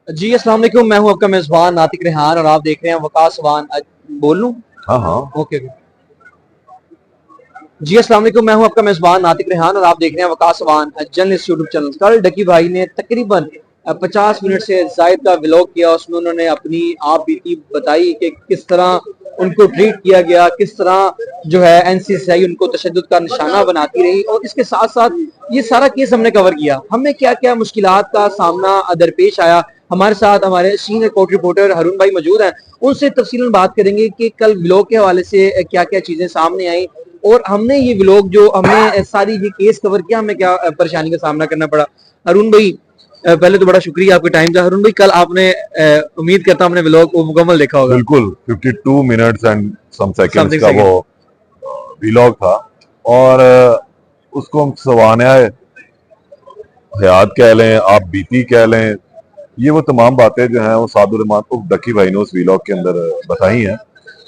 जी अस्सलाम वालेकुम। मैं हूं आपका मेजबान नातिक रेहान और आप देख रहे हैं वकास वान। बोल लूं? हाँ हाँ। ओके। जी अस्सलाम वालेकुम। मैं हूं आपका मेजबान नातिक रेहान और आप देख रहे हैं वकास वान जर्नलिस्ट यूट्यूब चैनल। कल डकी भाई ने तकरीबन 50 मिनट से जायद का व्लॉग किया। उसमें उन्होंने अपनी आप बीती बताई कि किस तरह उनको ट्रीट किया गया, किस तरह जो है एनसीसीआई उनको तशद्दुद का निशाना बनाती रही, और इसके साथ साथ ये सारा केस हमने कवर किया। हमें क्या क्या मुश्किलात का सामना दरपेश आया। हमारे साथ हमारे सीनियर कोर्ट रिपोर्टर हारून भाई मौजूद हैं। उनसे तफसीलन बात करेंगे कि कल व्लॉग के हवाले से क्या क्या चीजें सामने आई, और हमने ये व्लॉग जो हमने सारी ये केस कवर किया, हमें क्या परेशानी का सामना करना पड़ा। हारून भाई, पहले तो बड़ा शुक्रिया आपके टाइम का। हारून भाई, कल आपने उम्मीद करता हूं अपने व्लॉग को मुकम्मल देखा होगा। बिल्कुल 52 minutes and some seconds something का वो सेकंड। व्लॉग था। और उसको हम सवाना हयात कह लें, आप बीती कह लें, ये वो तमाम बातें जो हैं वो सादुर रहमान उर्फ डकी भाई ने उस व्लॉग के अंदर बताई हैं।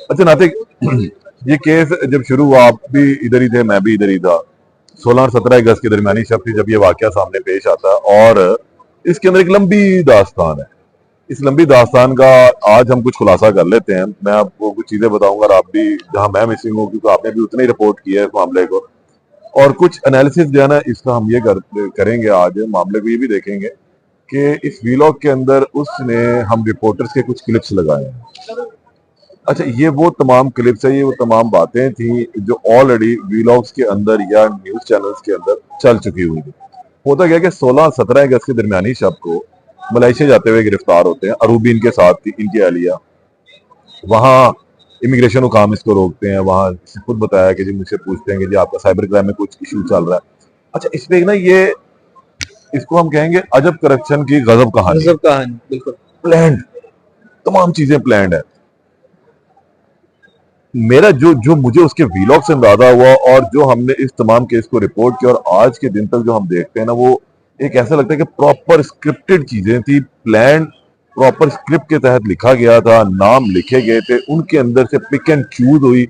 अच्छा नातिक, ये केस जब शुरू हुआ आप भी इधर ही थे, मैं भी इधर ही था। 16 और 17 अगस्त के दरमियानी शब थी जब ये वाकया सामने पेश आता है, और इसके अंदर एक लंबी दास्तान है। इस लंबी दास्तान का आज हम कुछ खुलासा कर लेते हैं। मैं आपको कुछ चीजें बताऊंगा और आप भी, जहां मैं मिसिंग हूँ क्योंकि आपने भी उतने ही रिपोर्ट किया है इस मामले को, और कुछ एनालिसिस जो है ना इसका हम ये करेंगे। आज मामले को ये भी देखेंगे कि इस वीलॉग के अंदर उसने हम रिपोर्टर्स के कुछ क्लिप्स लगाए हैं। अच्छा, ये वो तमाम क्लिप्स है, ये वो तमाम बातें थी जो ऑलरेडी वीलॉग्स के अंदर या न्यूज चैनल्स के अंदर चल चुकी हुई थी। होता क्या कि 16-17 अगस्त के दरमियानी शब को मलेशिया जाते हुए गिरफ्तार होते हैं। अरूबी इनके साथ थी, इनकी अहलिया। वहाँ इमिग्रेशन हुकाम इसको रोकते हैं। वहाँ इसने खुद बताया कि जी मुझसे पूछते हैं कि जी आपका साइबर क्राइम में कुछ इशू चल रहा है। अच्छा, इस पे ना ये, इसको हम कहेंगे अजब करप्शन की गजब कहानी है। गजब कहानी, बिल्कुल। प्लान्ड, तमाम चीजें प्लान्ड है। मेरा जो जो मुझे उसके वीलॉग से अंदाजा हुआ और जो हमने इस तमाम केस को रिपोर्ट किया और आज के दिन तक जो हम देखते हैं ना, वो एक ऐसा लगता है कि प्रॉपर स्क्रिप्टेड चीजें थी, प्लान प्रॉपर स्क्रिप्ट के तहत लिखा गया था, नाम लिखे गए थे, उनके अंदर से पिक एंड चूज हुई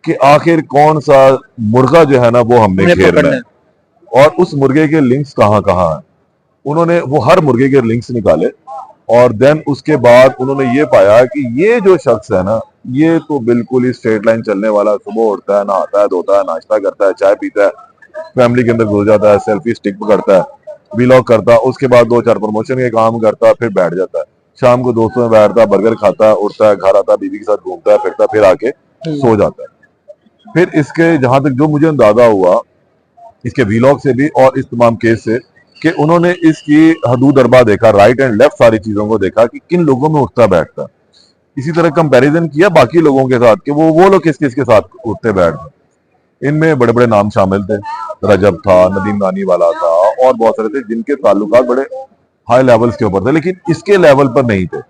कि आखिर कौन सा मुर्गा जो है ना वो हमने हमने घेरना पकड़ना है। है और उस मुर्गे के लिंक्स कहाँ कहाँ हैं। उन्होंने वो हर मुर्गे के लिंक्स निकाले और देन उसके बाद उन्होंने ये पाया कि ये जो शख्स है ना, ये तो बिल्कुल ही स्ट्रेट लाइन चलने वाला। सुबह उठता है, नहाता है, धोता है, नाश्ता करता है, चाय पीता है, फैमिली के अंदर घुस जाता है, सेल्फी स्टिक पकड़ता है, व्लॉग करता है, उसके बाद 2-4 प्रमोशन के काम करता है, फिर बैठ जाता है। शाम को दोस्तों में बैठता है, बर्गर खाता है, उठता है, घर आता है, बीवी के साथ घूमता है, फिरता है, फिर आके सो जाता है। फिर इसके जहां तक जो मुझे अंदाजा हुआ इसके व्लॉग से भी और इस तमाम केस से, कि उन्होंने इसकी हदूद अरबा देखा, राइट एंड लेफ्ट सारी चीजों को देखा कि किन लोगों में उठता बैठता। इसी तरह कंपैरिजन किया बाकी लोगों के साथ कि वो लोग किस किस के साथ उठते बैठते। इनमें बड़े बड़े नाम शामिल थे, रजब था, नदीम नानी वाला था, और बहुत सारे थे जिनके ताल्लुकात बड़े हाई लेवल्स के ऊपर थे, लेकिन इसके लेवल पर नहीं थे।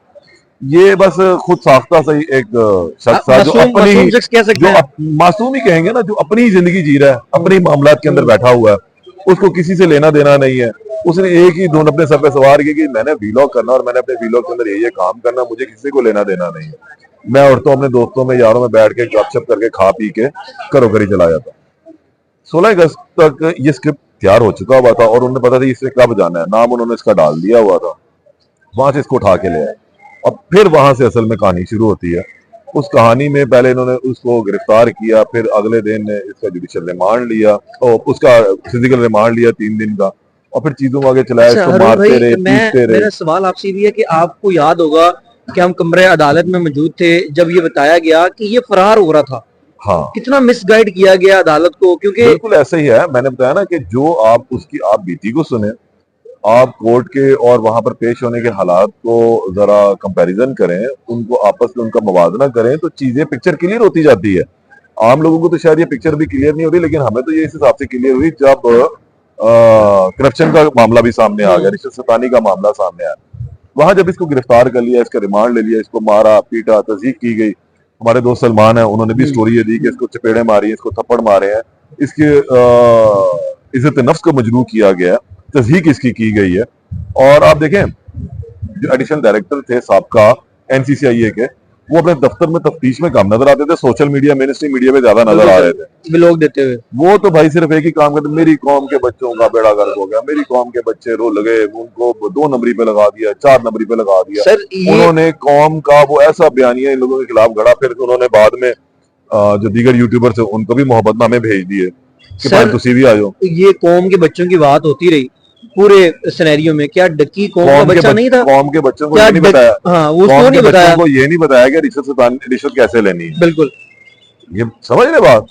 ये बस खुद साख्ता सही एक शख्स था जो मासूम अपनी मासूम ही, शख्स कह सकते हैं। मासूम ही कहेंगे ना, जो अपनी ही जिंदगी जी रहा है, अपने ही मामलात के अंदर बैठा हुआ है, उसको किसी से लेना देना नहीं है। उसने एक ही धुन अपने सर पे सवार की कि मैंने व्लॉग करना और मैंने अपने व्लॉग के अंदर ये काम करना, मुझे किसी को लेना देना नहीं है। मैं और तो अपने दोस्तों में, यारों में बैठ के गपशप करके खा पी के घरों घर ही चला जाता। 16 अगस्त तक ये स्क्रिप्ट तैयार हो चुका हुआ था और उन्हें पता था इससे कब जाना है, नाम उन्होंने इसका डाल दिया हुआ था। वहां से इसको उठा के ले आए और फिर वहां से असल में कहानी शुरू होती है। उस कहानी में पहले इन्होंने उसको गिरफ्तार किया, फिर अगले दिन इसका जुडिशियल रिमांड लिया और उसका फिजिकल रिमांड लिया 3 दिन का, और फिर चीजों को आगे चलाया। अच्छा इसको हारून मारते भाई, रहे, मैं पीटते रहे। मेरा सवाल आपसे भी है कि आपको याद होगा कि हम कमरे अदालत में मौजूद थे जब ये बताया गया कि ये फरार हो रहा था। हाँ, कितना मिसगाइड किया गया अदालत को, क्योंकि बिल्कुल ऐसा ही है। मैंने बताया ना कि जो आप उसकी आप बीती को सुने, आप कोर्ट के और वहां पर पेश होने के हालात को जरा कंपैरिजन करें, उनको आपस में उनका मुवाजना करें, तो चीजें पिक्चर क्लियर होती जाती है। आम लोगों को तो शायद ये पिक्चर भी क्लियर नहीं हो रही, लेकिन हमें तो ये इस हिसाब से क्लियर हुई जब करप्शन का मामला भी सामने आ गया, रिश्वत सतानी का मामला सामने आया। वहां जब इसको गिरफ्तार कर लिया, इसका रिमांड ले लिया, इसको मारा पीटा, तज़ीक की गई। हमारे दोस्त सलमान है, उन्होंने भी स्टोरी ये दी कि इसको चपेड़े मारी, इसको थप्पड़ मारे हैं, इसके इज्जत नफ्स को मजरूह किया गया, तज़हीक इसकी की गई है। और आप देखें, जो एडिशनल डायरेक्टर थे साबका एनसीसीआईए के, वो अपने दफ्तर में तफ्तीश में कम नजर आते थे, social media main stream media पे ज्यादा नजर आ रहे थे व्लॉग देते हुए। वो तो भाई सिर्फ एक ही काम करते, मेरी कौम के बच्चों का बेड़ा गर्क हो गया, मेरी कौम के बच्चे रुल गए, उनको 2 नंबरी पे लगा दिया, 4 नंबरी पे लगा दिया। सर ये उन्होंने कौम का वो ऐसा बयानिया इन लोगों के खिलाफ गढ़ा, फिर उन्होंने बाद में जो दीगर यूट्यूबर थे उनको भी मोहब्बतनामे भेज दिए कि भाई सर तुसी भी आ जाओ। ये कौम के बच्चों की बात होती रही पूरे सिनेरियो में, क्या डकी कौम का बच्चा नहीं था? कौम के बच्चों को क्या ये नहीं बताया, हाँ वो कौम उसको के नहीं बताया, बच्चों को ये नहीं बताया कि रिश्वत कैसे लेनी है। बिल्कुल। ये समझ रहे बात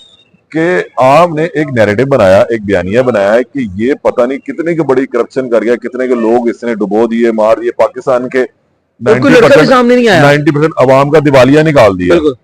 कि आपने एक नैरेटिव बनाया, एक बयानिया बनाया है कि ये पता नहीं कितने की बड़ी करप्शन कर गया, कितने के लोग इसने डुबो दिए, मार दिए, पाकिस्तान के कोई लड़का भी सामने नहीं आया, 90% अवाम का दिवालिया निकाल दिया। बिल्कुल।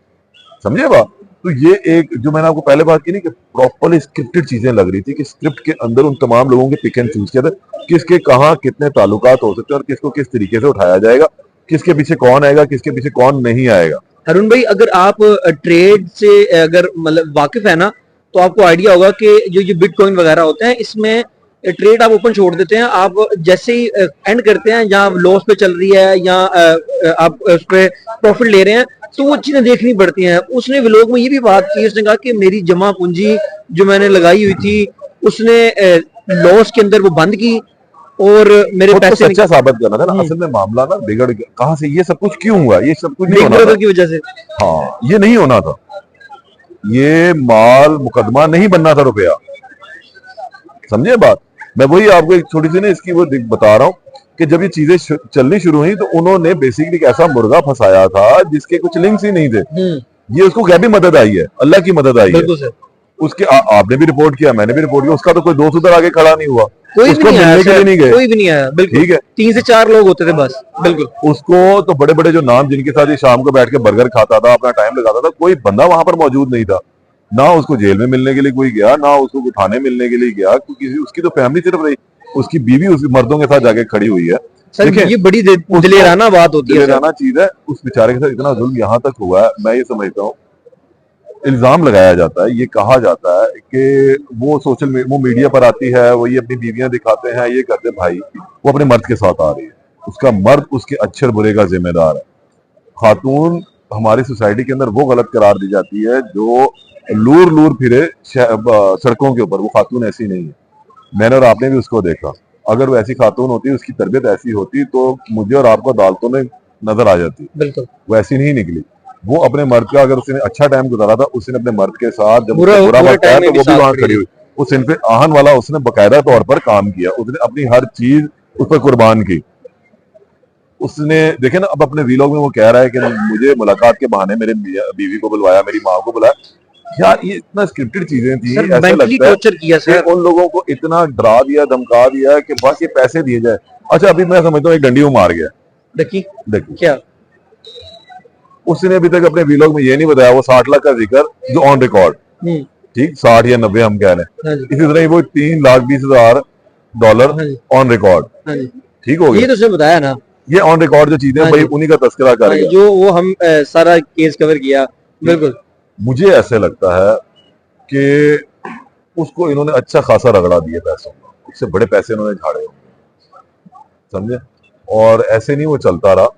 समझे बात? तो ये एक जो मैंने आपको पहले बात की नहीं कि प्रॉपरली स्क्रिप्टेड चीजें लग रही थी कि स्क्रिप्ट के अंदर उन तमाम लोगों के पिक एंड चूज किया था, किसके कहाँ कितने ताल्लुकात हो सकते हैं और किसको किस तरीके से उठाया जाएगा, किसके पीछे कौन आएगा, किसके पीछे कौन नहीं आएगा। अरुण भाई अगर आप ट्रेड से अगर मतलब वाकिफ है ना, तो आपको आइडिया होगा कि जो ये बिटकॉइन वगैरह होते हैं इसमें ट्रेड आप ओपन छोड़ देते हैं, आप जैसे ही एंड करते हैं या लॉस पे चल रही है या आप उस पे प्रॉफिट ले रहे हैं, तो वो चीजें देखनी पड़ती हैं। उसने व्लॉग में ये भी बात की, उसने कहा कि मेरी जमा पूंजी जो मैंने लगाई हुई थी उसने लॉस के अंदर वो बंद की और मेरे खुद को पैसे सच्चा साबित करना था ना। असल में मामला ना बिगड़ गया, कहाँ से ये सब कुछ क्यों हुआ, ये सब कुछ नहीं बिग होना था। ब्रदर की वजह से। हाँ ये नहीं होना था, ये माल मुकदमा नहीं बनना था रुपया। समझे बात? मैं वही आपको एक छोटी सी ना इसकी वो बता रहा हूँ कि जब ये चीजें चलनी शुरू हुई तो उन्होंने बेसिकली एक ऐसा मुर्गा फंसाया था जिसके कुछ लिंक्स ही नहीं थे। ये उसको क्या भी मदद आई है, अल्लाह की मदद आई है। बिल्कुल सर। उसके आपने भी रिपोर्ट किया, मैंने भी रिपोर्ट किया, उसका तो कोई दोस्त उधर आगे खड़ा नहीं हुआ, कोई भी उसको नहीं आया मिलने के लिए सर, नहीं गए। कोई भी नहीं आया, बिल्कुल। ठीक है, 3 से 4 लोग होते थे बस, बिल्कुल। उसको तो बड़े बड़े जो नाम जिनके साथ ये शाम को बैठ के बर्गर खाता था, अपना टाइम लगाता था, कोई बंदा वहां पर मौजूद नहीं था। ना उसको जेल में मिलने के लिए कोई गया, ना उसको थाने मिलने के लिए गया, क्योंकि उसकी तो फैमिली सिर्फ रही, उसकी बीवी उस मर्दों के साथ जाके खड़ी हुई है। सर ये बड़ी दिलेराना बात होती है, दिलेराना चीज है। उस बेचारे के साथ इतना जुल्म यहाँ तक हुआ है, मैं ये समझता हूँ इल्जाम लगाया जाता है, ये कहा जाता है कि वो वो मीडिया पर आती है, वो ये अपनी बीवियां दिखाते हैं, ये करते भाई वो अपने मर्द के साथ आ रही है, उसका मर्द उसके अच्छे बुरे का जिम्मेदार है। खातून हमारी सोसाइटी के अंदर वो गलत करार दी जाती है जो लूर लूर फिरे सड़कों के ऊपर, वो खातून ऐसी नहीं है। मैंने और आपने भी उसको देखा, अगर वो ऐसी खातून होती, उसकी तरबियत ऐसी होती तो मुझे और आपको अदालतों में नजर आ जाती। बिल्कुल। वो ऐसी नहीं निकली। वो अपने मर्द का, अगर उसने अच्छा टाइम गुजारा था, उसने अपने मर्द के साथ जब बुरा वक्त आया तो वो भी वहां खड़ी खड़ी हुई। उस इन पे आहन वाला उसने बकायदा तौर पर काम किया, उसने अपनी हर चीज उस पर कुर्बान की। उसने देखे ना, अब अपने वीलॉग में वो कह रहा है कि मुझे मुलाकात के बहाने मेरे बीवी को बुलवाया, मेरी माँ को बुलाया। यार ये इतना स्क्रिप्टेड चीजें थी, ऐसा लगता है किया कि उन लोगों को इतना डरा दिया, धमका दिया कि बस ये पैसे दिए जाए। अच्छा अभी मैं समझता हूँ एक डंडी वो मार गया। देखिए क्या उसने अभी तक अपने वीलॉग में ये नहीं बताया, वो 60 लाख का जिक्र जो ऑन रिकॉर्ड, ठीक 60 या 90 हम कह रहे हैं, इसी तरह वो $3,20,000 ऑन रिकॉर्ड, ठीक हो गया। ये तो उसने बताया ना, ये ऑन रिकॉर्ड जो चीजें भाई उन्हीं का तस्करा कर गया, जो वो हम सारा केस कवर किया। बिल्कुल। मुझे ऐसे लगता है कि उसको इन्होंने अच्छा खासा रगड़ा दिया पैसों का, उससे बड़े पैसे इन्होंने झाड़े होंगे, समझे? और ऐसे नहीं वो चलता रहा,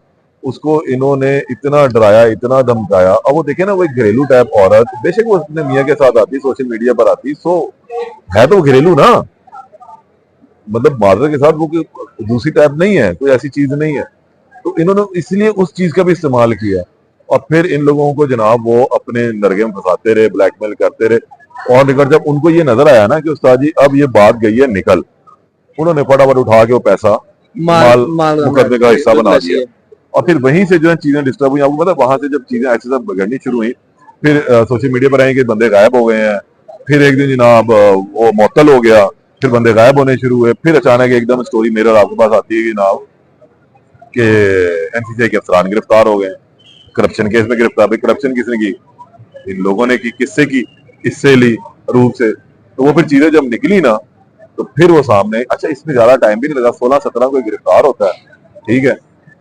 उसको इन्होंने इतना डराया, इतना धमकाया। अब वो देखे ना, वो एक घरेलू टाइप औरत, बेशक वो अपने मियाँ के साथ आती, सोशल मीडिया पर आती, सो है तो घरेलू ना, मतलब मादर के साथ वो दूसरी टाइप नहीं है, कोई ऐसी चीज नहीं है। तो इन्होंने इसलिए उस चीज का भी इस्तेमाल किया और फिर इन लोगों को जनाब वो अपने नरगे में फंसाते रहे, ब्लैकमेल करते रहे। और निकल जब उनको ये नजर आया ना कि उस्ताद जी अब ये बात गई है निकल, उन्होंने फटाफट उठा के वो पैसा माल मुकदमे का हिस्सा बना दिया। और फिर वहीं से जो है चीजें डिस्टर्ब हुई। आपको पता है वहां से जब चीजें ऐसे सब बिगड़नी शुरू हुई, फिर सोशल मीडिया पर आए कि बंदे गायब हो गए हैं, फिर एक दिन जनाब वो मुअत्तल हो गया, फिर बंदे गायब होने शुरू हुए, फिर अचानक एकदम स्टोरी मेरे और आपके पास आती है जनाब कि एनसीसीआई के अफसरान गिरफ्तार हो गए, करप्शन केस में गिरफ्तार। भाई करप्शन किसने की? इन लोगों ने की। किससे की? इससे ली, रूप से। तो वो फिर चीजें जब निकली ना तो फिर वो सामने, अच्छा इसमें ज्यादा टाइम भी नहीं लगा, 16-17 को गिरफ्तार होता है, ठीक है,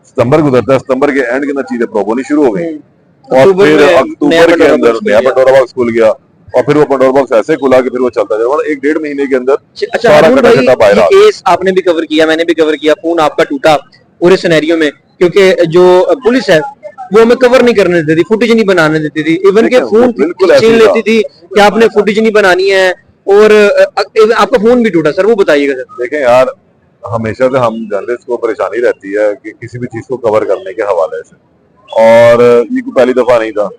सितंबर गुजरता है, सितंबर के एंड के अंदर चीजें प्रॉप होनी शुरू हो गई और फिर अक्टूबर के अंदर नया पंडोरा बॉक्स खुल गया और फिर वो पंडोरा बॉक्स ऐसे खुला कि फिर वो चलता गया और 1-1.5 महीने के अंदर सारा कटा बाहर आ गया। केस आपने भी कवर किया, मैंने भी कवर किया, फोन आपका टूटा पूरे सिनेरियो में, क्योंकि जो पुलिस है वो हमें कवर नहीं करने देती थी, फुटेज नहीं बनाने देती थी, इवन के देखिए, फोन बिल्कुल ऐसे छीन ही था। लेती थी कि आपने फुटेज नहीं बनानी है। और आपका फोन भी टूटा सर, वो बताइएगा सर। देखें यार, हमेशा से हम जर्नलिस्ट को परेशानी रहती है कि किसी भी चीज को कवर करने के हवाले से, और ये कोई पहली दफा नहीं था।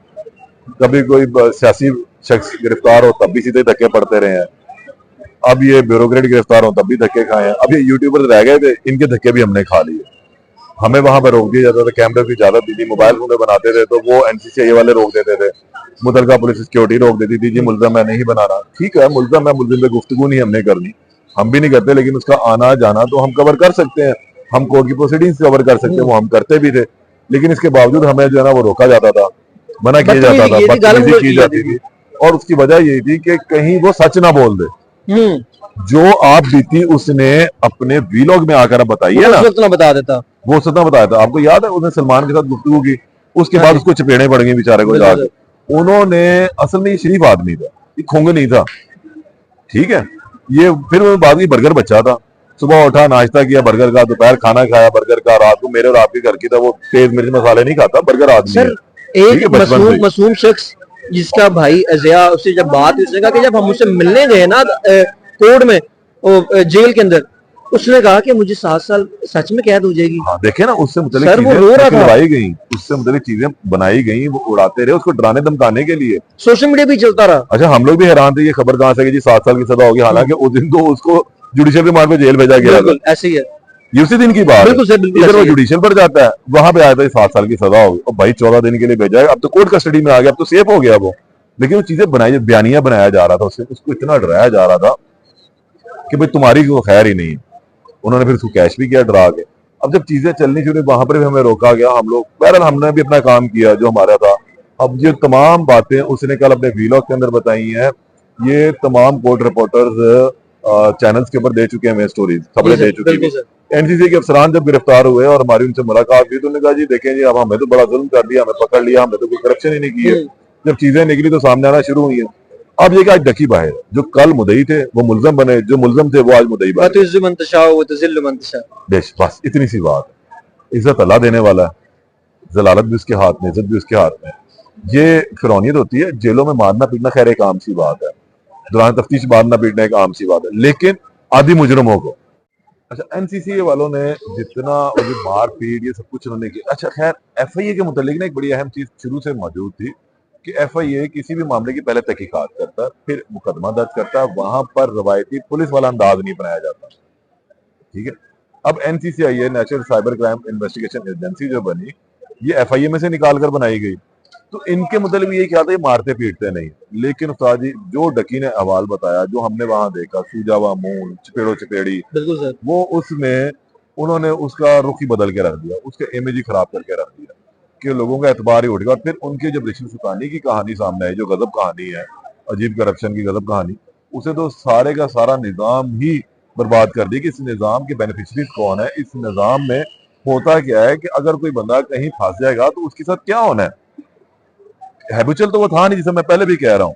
कभी कोई सियासी शख्स गिरफ्तार हो तब भी सीधे धक्के पड़ते रहे हैं, अब ये ब्यूरोक्रेट गिरफ्तार हो तब भी धक्के खाए हैं, अब ये यूट्यूबर रह गए थे, इनके धक्के भी हमने खा लिए। हमें वहां पर रोक दिया जाता था, कैमरे की इजाजत दी थी, मोबाइल फोन बनाते थे तो वो एनसीसीआई वाले रोक देते थे, मुतलका पुलिस सिक्योरिटी रोक देती थी, जी मुल्जम है नहीं बनाना। ठीक है, मुल्जम है, मुल्जिम पे गुफ्तगू नहीं हमने करनी, हम भी नहीं करते, लेकिन उसका आना जाना तो हम कवर कर सकते हैं, हम कोर्ट की प्रोसीडिंग्स कवर कर सकते हैं, वो हम करते भी थे। लेकिन इसके बावजूद हमें जो है ना वो रोका जाता था, मना किया जाता था, बदतमीजी की जाती थी, और उसकी वजह यही थी कि कहीं वो सच ना बोल दे। जो आप बीती उसने अपने वीलॉग में आकर बताइए ना, ना बता देता, वो सतना बताया था। आपको याद है उसने सलमान के साथ गुफ्तगू की, उसके बाद उसको चपेड़े पड़ गई बेचारे को जाके। उन्होंने असल में ये शरीफ आदमी था, ये खोंग नहीं था, ठीक है। ये फिर वो बाद में बर्गर बच्चा था, सुबह उठा नाश्ता किया बर्गर का, दोपहर खाना खाया बर्गर का, रात को मेरे और आपके घर की था, वो तेज मिर्च मसाले नहीं खाता, बर्गर आदमी है। एक मासूम शख्स जिसका भाई अजिया, उससे जब बात उसने कहा कि जब हम उससे मिलने गए ना कोर्ट में, जेल के अंदर, उसने कहा कि मुझे 7 साल सच में कैद हो जाएगी। हाँ, देखे ना, उससे मुतल्लिक सर, वो रो रहा था, लगाई गई, उससे मुतल्लिक चीजें बनाई गई, वो उड़ाते रहे उसको डराने धमकाने के लिए, सोशल मीडिया भी चलता रहा। अच्छा, हम लोग भी हैरान थे ये खबर कहां से कि जी 7 साल की सजा होगी, हालांकि उस दिन तो उसको जुडिशियल रिमांड पे जेल भेजा गया था, ऐसे ही है, ये उसी दिन की बात है। इधर वो जुडिशियल पर जाता है, वहां पे आया था 7 साल की सजा होगी, और भाई 14 दिन के लिए भेजा है, अब तो कोर्ट कस्टडी में आ गया, अब तो सेफ हो गया वो। लेकिन वो चीजें बनाई, बयानिया बनाया जा रहा था उससे, उसको इतना डराया जा रहा था कि भाई तुम्हारी कोई खैर ही नहीं है। उन्होंने फिर उसको कैश भी किया डरा के। अब जब चीजें चलनी शुरू, वहां पर भी हमें रोका गया, हम लोग बहरहाल हमने भी अपना काम किया जो हमारा था। अब ये तमाम बातें उसने कल अपने वीलॉग के अंदर बताई हैं, ये तमाम कोर्ट रिपोर्टर्स चैनल्स के ऊपर दे चुके हैं, स्टोरीज खबरें दे चुकी हैं। एनसीसी के अफसरान जब गिरफ्तार हुए और हमारी उनसे मुलाकात हुई तो उन्होंने कहा जी देखें जी, अब हमें तो बड़ा जुल्म कर दिया, हमें पकड़ लिया, हमने तो कोई करप्शन ही नहीं की है। जब चीजें निकली तो सामने आना शुरू हुई है। अब ये आज डकी बाहर, जो कल मुदई थे वो मुल्जम बने, जो मुल्जम थे वो आज मुदई बने। बस इतनी सी बात है। इज्जत अल्लाह देने वाला है, जलालत भी उसके हाथ में, इज्जत भी उसके हाथ में। ये फिरौनियत होती है, जेलों में मारना पीटना खैर एक आम सी बात है, दौरान तफ्तीश मारना पीटना एक आम सी बात है, लेकिन आदि मुजरमों को, अच्छा एनसीसी वालों ने जितना और जो मार पीट ये सब कुछ उन्होंने किया। अच्छा खैर, एफआईए के मुतालिक ना एक बड़ी अहम चीज शुरू से मौजूद थी कि एफआईए किसी भी मामले की पहले तहकीकात करता है, फिर मुकदमा दर्ज करता है, वहां पर रवायती पुलिस वाला अंदाज नहीं बनाया जाता, ठीक है। अब NCCI national cyber crime investigation agency जो बनी, ये एफआईए में से निकाल कर बनाई गई, तो इनके मतलब ये क्या था, ये मारते पीटते नहीं। लेकिन उस्ताद जी, जो डकी ने अहवाल बताया, जो हमने वहां देखा, सूजा हुआ मुंह, चपेड़ो चपेड़ी, बिल्कुल सर, वो उसमें उन्होंने उसका रुख ही बदल के रख दिया, उसका इमेज ही खराब करके रख दिया कि लोगों का एतबार ही उठ गया। और फिर उनके जब रिश्वत सुतानी की कहानी सामने आई, जो गजब कहानी है, अजीब करप्शन की गजब कहानी, उसे तो सारे का सारा निजाम ही बर्बाद कर दी कि इस निजाम के बेनिफिशरीज कौन है, इस निजाम में होता क्या है कि अगर कोई बंदा कहीं फंस जाएगा तो उसके साथ क्या होना है। हैबिचुअल तो वो था नहीं, जिसे मैं पहले भी कह रहा हूँ,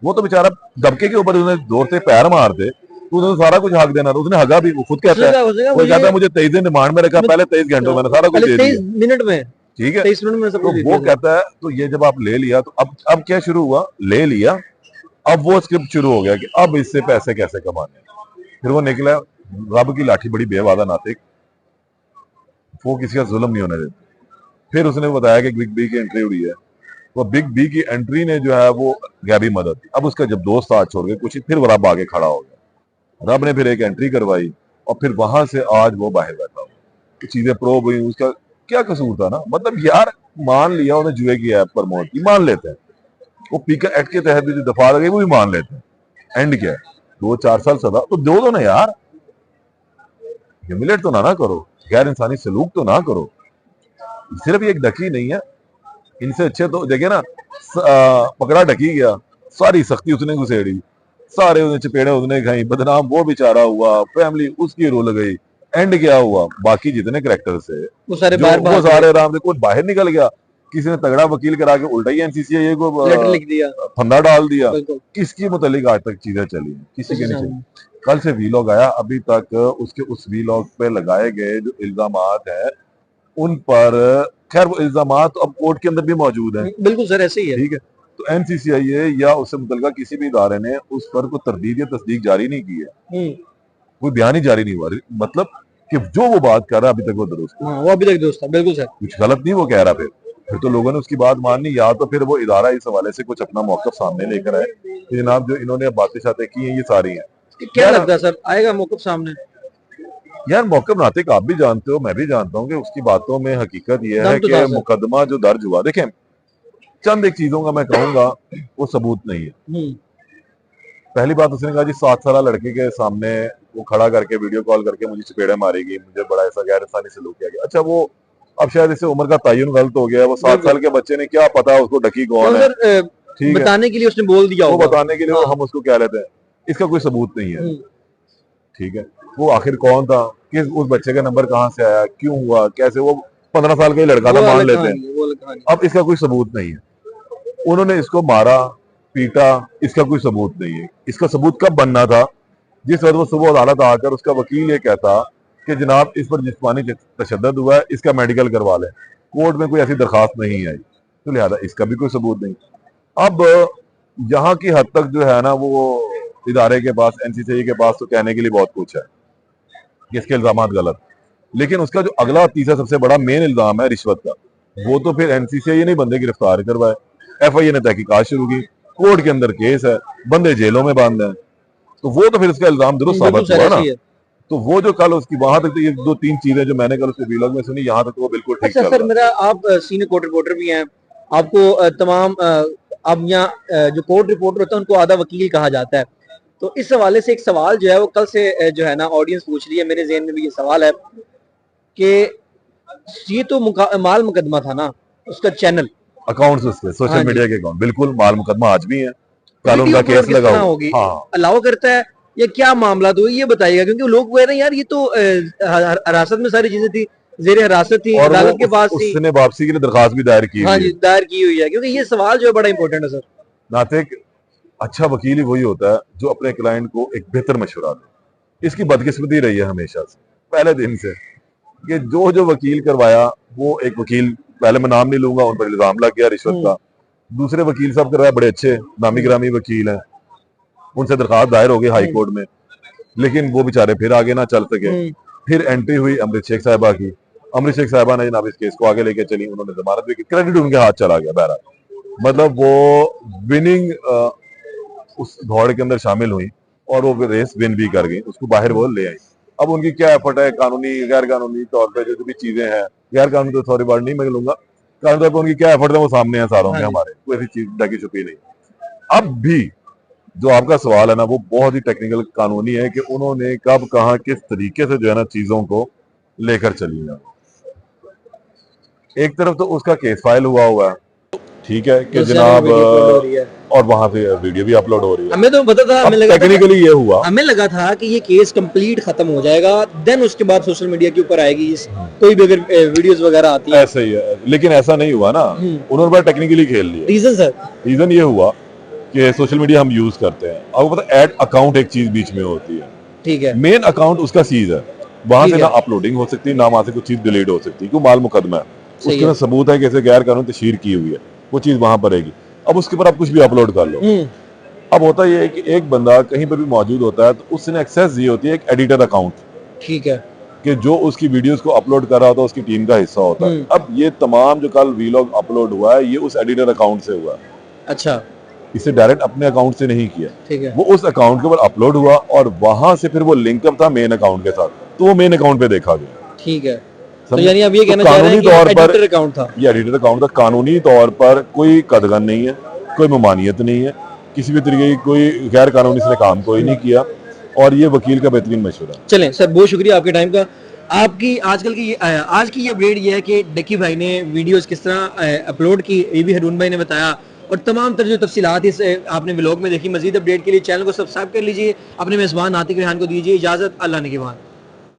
वो तो बेचारा दबके के ऊपर उसने जोर से पैर मार दे तो उसने सारा कुछ हक देना था, उसने हगा भी, वो खुद कहता है, वो कहता है मुझे 23 दिन रिमांड में रखा, पहले 23 घंटों में सारा कुछ दे दिया, 23 मिनट में, ठीक है, 23 मिनट में सब कुछ। तो वो कहता है, तो ये जब आप ले लिया तो अब क्या शुरू हुआ, ले लिया, अब वो स्क्रिप्ट शुरू हो गया कि अब इससे पैसे कैसे कमाने। फिर वो निकला, रब की लाठी बड़ी बेवादा नातिक, वो किसी का जुल्म नहीं होने देते। फिर उसने बताया कि बिग बी की एंट्री हुई है, वो बिग बी की एंट्री ने जो है वो गैबी मदद। अब उसका जब दोस्त साथ छोड़ गए कुछ, फिर वो रब आगे खड़ा हो गया, रब ने फिर एक एंट्री करवाई और फिर वहां से आज वो बाहर बैठा हुआ, तो चीजें प्रूव हुई, उसका क्या कसूर था ना। मतलब यार, मान लिया उन्हें जुए की ऐप प्रमोट की, मान लेते हैं, वो पीकर एक्ट के तहत भी जो दफा लगी वो भी मान लेते हैं, एंड क्या है, 2-4 साल सजा तो दो ना यार, ह्यूमिलेट तो ना करो, गैर इंसानी सलूक तो ना करो। सिर्फ एक डकी नहीं है, इनसे अच्छे तो देखे ना, पकड़ा ढकी गया, सारी सख्ती उसने घुसेड़ी, सारे उसने चपेड़े उसने खाई, बदनाम वो बेचारा हुआ, फैमिली उसकी रोल गई, एंड क्या हुआ, बाकी जितने करेक्टर से वो सारे आराम से कोई बाहर निकल गया, किसी ने तगड़ा वकील करा के उल्टा ही एनसीसीआई को लेटर लिख दिया, फंदा डाल दिया। किसकी मुतालिक आज तक चीजें चली, किसी के नहीं चली। कल से वीलॉग आया, अभी तक उसके उस वीलॉग पे लगाए गए जो इल्जामात है उन पर खैर वो इल्जामात अब कोर्ट के अंदर भी मौजूद हैं, बिल्कुल सर, ऐसे ही है। ठीक है। तो एनसीसीआईए या उससे मुतल्लिका किसी भी इदारे ने उस पर कोई तरदीद या तस्दीक जारी नहीं की है, कोई बयान ही जारी नहीं हुआ, मतलब कि जो वो बात कर रहा है अभी तक वो दुरुस्त है, हाँ, वो अभी तक दोस्त था, बिल्कुल सर। कुछ गलत नहीं वो कह रहा। फिर तो लोगों ने उसकी बात माननी, या तो फिर वो इदारा इस हवाले से कुछ अपना मौकफ सामने लेकर आए कि जनाब जो इन्होंने अब बातें शातें की हैं ये सारी हैं। क्या यार- लगता है सर, आएगा मौकफ सामने? यार मौकफ नातिक आप भी जानते हो, मैं भी जानता हूँ कि उसकी बातों में हकीकत ये दम है तो कि था सर। मुकदमा जो दर्ज हुआ, देखें चंद एक चीजों का मैं कहूंगा वो सबूत नहीं है। पहली बात उसने कहा जी 7 साल लड़के के सामने वो खड़ा करके वीडियो कॉल करके मुझे चपेड़े मारेगी, मुझे बड़ा ऐसा गैर इंसानी सलूक किया गया। अच्छा वो अब शायद इसे उम्र का तयन गलत हो गया है, वो 7 साल के बच्चे ने क्या पता उसको डकी कौन है, सर ठीक है, बताने के लिए उसने बोल दिया वो होगा। बताने के लिए वो हम उसको कह लेते हैं, इसका कोई सबूत नहीं है, ठीक है। वो आखिर कौन था, किस उस बच्चे का नंबर कहाँ से आया, क्यों हुआ, कैसे, वो 15 साल का ही लड़का था मान लेते हैं, अब इसका कोई सबूत नहीं है। उन्होंने इसको मारा पीटा, इसका कोई सबूत नहीं है। इसका सबूत कब बनना था, जिस वक्त वो सुबह अदालत आकर उसका वकील ये कहता कि जनाब इस पर जिस्मानी तशद्दुद हुआ है, इसका मेडिकल करवा लें, कोर्ट में कोई ऐसी दरखास्त नहीं आई, तो लिहाजा इसका भी कोई सबूत नहीं। अब यहाँ की हद तक जो है ना वो इदारे के पास, एनसीसीआई के पास तो कहने के लिए बहुत कुछ है कि इसके इल्जाम गलत, लेकिन उसका जो अगला तीसरा सबसे बड़ा मेन इल्जाम है रिश्वत का, वो तो फिर एनसीसीआई ने बंदे गिरफ्तार करवाए, एफआईए ने तहकीकात शुरू की, कोर्ट के अंदर केस है, बंदे जेलों में बंद हैं, तो वो तो फिर इसका इल्जाम दुरुस्त साबित हुआ ना। तो वो जो कल उसकी वहां तक तो ये 2-3 चीजें जो मैंने कल उसके वीलॉग में सुनी, यहाँ तक तो वो बिल्कुल ठीक अच्छा चल सर, रहा। मेरा आप सीनियर कोर्ट रिपोर्टर भी हैं, आपको तमाम अब यहाँ जो कोर्ट रिपोर्टर होता है उनको आधा वकील कहा जाता है, तो इस हवाले से एक सवाल जो है वो कल से जो है ना ऑडियंस पूछ रही है, मेरे ज़हन में भी ये सवाल है कि ये तो माल मुकदमा था ना, उसका चैनल अकाउंट्स उसके सोशल मीडिया के अकाउंट बिल्कुल माल मुकदमा आज भी है, कल उनका वीडियो केस लगा होगी, हाँ अलाउ करता है या क्या मामला, तो ये बताइएगा, क्योंकि लोग कह रहे हैं यार ये तो हिरासत में सारी चीजें थी, जेर हिरासत थी, और अदालत के पास थी, उसने वापसी के लिए दरखास्त भी दायर की हाँ हुई जी है। दायर की हुई है, क्योंकि ये सवाल जो है बड़ा इंपॉर्टेंट है सर। नातिक अच्छा वकील ही वही होता है जो अपने क्लाइंट को एक बेहतर मशवरा दे, इसकी बदकिस्मती रही है हमेशा से, पहले दिन से, कि जो जो वकील करवाया वो एक वकील, पहले मैं नाम नहीं लूंगा, उन पर इल्जाम लग गया रिश्वत का, दूसरे वकील साहब करवाया बड़े अच्छे नामी गिरामी वकील हैं, उनसे दरखास्त दायर हो गई हाई कोर्ट में, लेकिन वो बेचारे फिर आगे ना चल सके, फिर एंट्री हुई अमृत शेख साहिबा की, अमृत शेख साहिबा ने जनाब इस केस को आगे लेके चली, उन्होंने जमानत भी की, क्रेडिट उनके हाथ चला गया, बहरहाल मतलब वो विनिंग उस दौड़ के अंदर शामिल हुई और वो रेस विन भी कर गई, उसको बाहर वो ले आई। अब उनकी क्या एफर्ट है, कानूनी गैर कानूनी तौर पे जो भी चीजें हैं, गैर कानूनी तो सॉरी वर्ड नहीं मैं लूंगा, कानूनी तौर पर उनकी क्या एफर्ट है वो सामने है सारों के, हमारे कोई ऐसी चीज ढकी छुपी नहीं। अब भी जो आपका सवाल है ना वो बहुत ही टेक्निकल कानूनी है कि उन्होंने कब कहां किस तरीके से जो है ना चीजों को लेकर चली है। एक तरफ तो उसका केस फाइल हुआ है, ठीक है कि जनाब, और वहां से वीडियो भी अपलोड हो रही है, हमें तो पता था, हमें लगा टेक्निकली ये हुआ, हमें लगा था कि ये केस कंप्लीट खत्म हो जाएगा, देन उसके बाद सोशल मीडिया के ऊपर आएगी कोई भी अगर वीडियोस वगैरह आती है, ऐसा ही है, लेकिन ऐसा नहीं हुआ ना, उन्होंने बड़ा टेक्निकली खेल लिया। रीजन सर, रीजन ये हुआ कि सोशल मीडिया हम यूज करते हैं, आपको पता है ऐड अकाउंट एक चीज बीच में होती है, ठीक है, मेन अकाउंट उसका सीज है, वहां से ना अपलोडिंग हो सकती, ना वहां से कुछ चीज डिलीट हो सकती, क्यों माल मुकदमा है, उसके में सबूत है कि इसे गैर कानूनी तशहीर की हुई है, वो चीज वहां पर रहेगी। अब उसके ऊपर आप कुछ भी अपलोड कर लो, अब होता यह है कि एक बंदा कहीं पर भी मौजूद होता है तो उसने एक्सेस दी होती है एक एडिटर अकाउंट, ठीक है, कि जो उसकी वीडियोस को अपलोड कर रहा होता है उसकी टीम का हिस्सा होता है। अब ये तमाम जो कल वीलॉग अपलोड हुआ है ये उस एडिटर अकाउंट से हुआ है, अच्छा, इसे डायरेक्ट अपने अकाउंट से नहीं किया, ठीक है, वो उस अकाउंट के ऊपर अपलोड हुआ और वहां से फिर वो लिंकअप था मेन अकाउंट के साथ, तो वो मेन अकाउंट पे देखा गया, ठीक है। तो यानी आप ये कहना चाह रहे हैं कि एडिटर अकाउंट था, ये एडिटर अकाउंट था, कानूनी तौर पर कोई कदगन नहीं है, कोई ममानियत नहीं है, किसी भी तरीके की कोई गैर कानूनी इसने काम कोई नहीं किया, और ये वकील का बेहतरीन मशवरा। चलें सर, बहुत शुक्रिया आपके टाइम का। आपकी आजकल की आज की ये अपडेट ये है कि डक्की भाई ने वीडियोस किस तरह अपलोड की, ये भी हारून भाई ने बताया, और तमाम तरह जो तफसीलात इस आपने व्लॉग में देखी। मजीद अपडेट के लिए चैनल को सब्सक्राइब कर लीजिए, अपने मेज़बान नातिक रेहान को दीजिए इजाज़त, अल्लाह निगहबान।